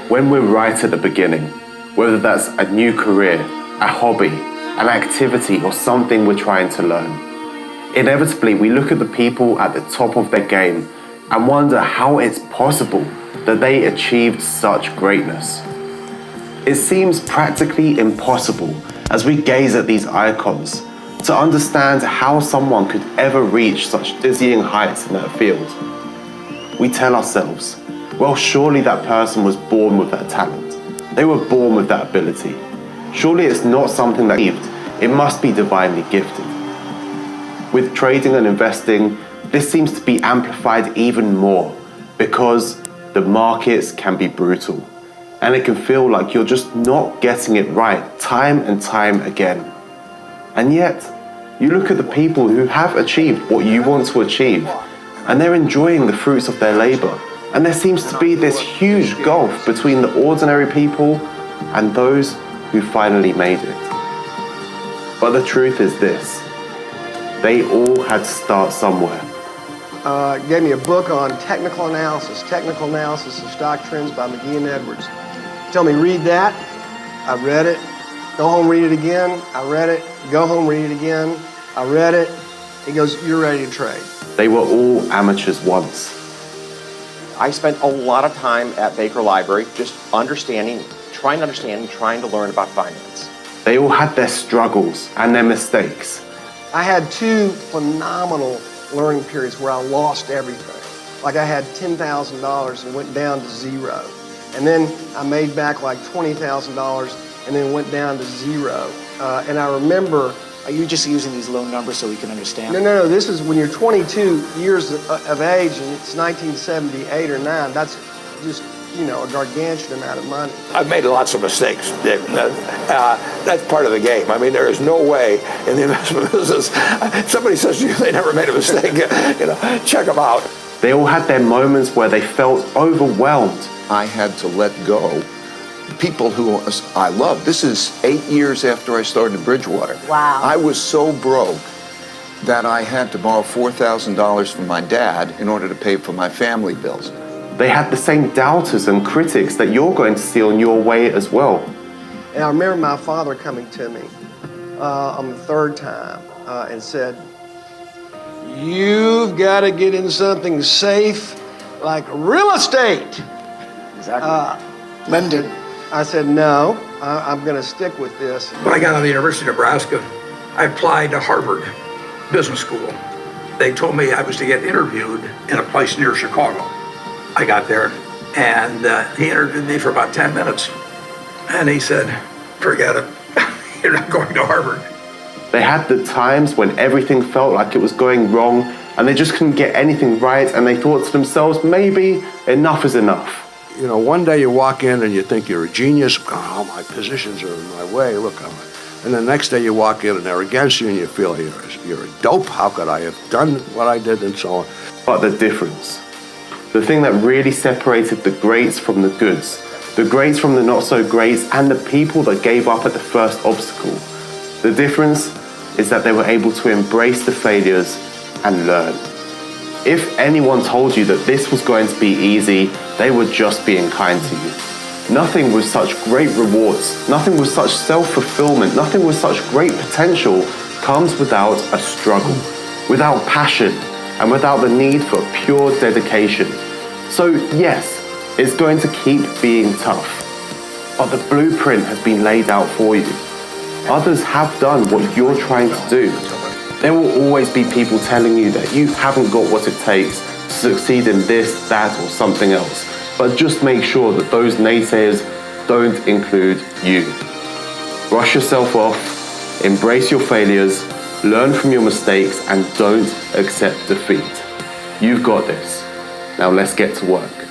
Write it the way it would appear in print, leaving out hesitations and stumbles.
when we're right at the beginning, whether that's a new career, a hobby, an activity, or something we're trying to learn, inevitably we look at the people at the top of their game and wonder how it's possible that they achieved such greatness. It seems practically impossible as we gaze at these icons to understand how someone could ever reach such dizzying heights in that field. We tell ourselves, well, surely that person was born with that talent. They were born with that ability. Surely it's not something that it must be divinely gifted. With trading and investing, this seems to be amplified even more because the markets can be brutal and it can feel like you're just not getting it right time and time again. And yet, you look at the people who have achieved what you want to achieve and they're enjoying the fruits of their labor. And there seems to be this huge gulf between the ordinary people and those who finally made it. But the truth is this, they all had to start somewhere. Gave me a book on technical analysis of stock trends by McGee and Edwards. Tell me, read that. I read it. Go home, read it again. I read it. Go home, read it again. I read it. He goes, you're ready to trade. They were all amateurs once. I spent a lot of time at Baker Library just trying to understand and trying to learn about finance. They all had their struggles and their mistakes. I had 2 phenomenal learning periods where I lost everything. Like I had $10,000 and went down to zero. And then I made back like $20,000 and then went down to zero. And I remember... Are you just using these low numbers so we can understand? No. This is when you're 22 years of age and it's 1978 or 9. That's just, a gargantuan amount of money. I've made lots of mistakes, Dick. That's part of the game. I mean, there is no way in the investment business, somebody says to you they never made a mistake, check them out. They all had their moments where they felt overwhelmed. I had to let go people who I love. This is 8 years after I started Bridgewater. Wow. I was so broke that I had to borrow $4,000 from my dad in order to pay for my family bills. They had the same doubters and critics that you're going to see on your way as well. And I remember my father coming to me on the 3rd time and said, you've got to get in something safe like real estate. Exactly. Lending. I said, no, I'm going to stick with this. When I got out of the University of Nebraska, I applied to Harvard Business School. They told me I was to get interviewed in a place near Chicago. I got there, and he interviewed me for about 10 minutes. And he said, forget it, you're not going to Harvard. They had the times when everything felt like it was going wrong, and they just couldn't get anything right, and they thought to themselves, maybe enough is enough. One day you walk in and you think you're a genius. Oh, my positions are in my way. Look, and the next day you walk in and they're against you and you feel you're a dope. How could I have done what I did and so on? But the difference, the thing that really separated the greats from the goods, the greats from the not so greats, and the people that gave up at the first obstacle, the difference is that they were able to embrace the failures and learn. If anyone told you that this was going to be easy, they were just being kind to you. Nothing with such great rewards, nothing with such self-fulfillment, nothing with such great potential comes without a struggle, without passion, and without the need for pure dedication. So yes, it's going to keep being tough, but the blueprint has been laid out for you. Others have done what you're trying to do. There will always be people telling you that you haven't got what it takes to succeed in this, that, or something else. But just make sure that those naysayers don't include you. Brush yourself off, embrace your failures, learn from your mistakes, and don't accept defeat. You've got this. Now let's get to work.